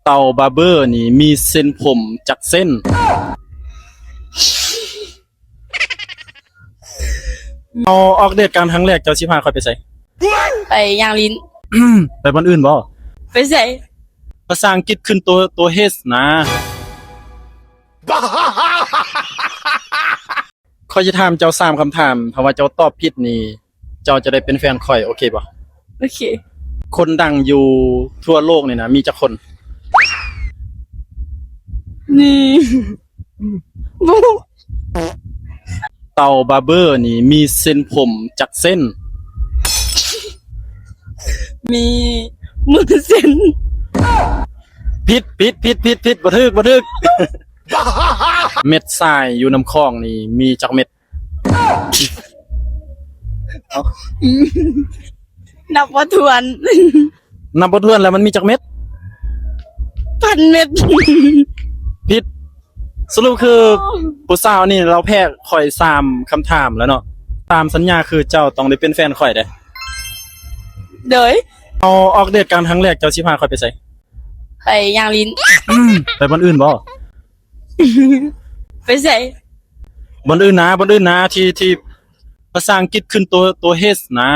เต่าบาร์เบอร์นี่มีเส้นผมจักเส้นเอาออกเดทกันครั้งแรกเจ้าสิพาค่อยไปไส ไปย่างลิ้น ไปบ้านอื่นบ่ ไปใส่ ภาษาอังกฤษขึ้นตัว H นะข้อยจะถามเจ้า3คำถามถ้าว่าเจ้าตอบผิดนี่เจ้าจะได้เป็นแฟนข่อยโอเคบ่ โอเค คนดังอยู่ทั่วโลกนี่นะมีจักคน นี่บู เต่าบาร์เบอร์นี่มีเส้นผมจักเส้น มีมือเส้น ผิดบ่ถึก เม็ดทรายอยู่น้ำคลองนี่มีจักเม็ด นับว่าทวน นับบ่ถ้วนแล้วมันมีจักเม็ด พันเม็ด ผิดสรุปคือผู้สาวนี่เราแพ้ข่อย3คำถามแล้วเนาะตามสัญญาคือเจ้าต้องได้เป็นแฟนข่อยเด้ เดย เอาออกเดทกันครั้งแรกเจ้าสิพาข่อยไปไส ไปย่างลิ้น ไปบ้านอื่นบ่ ไปใส่ บ้านอื่นนะที่ภาษาอังกฤษขึ้นตัว H นะ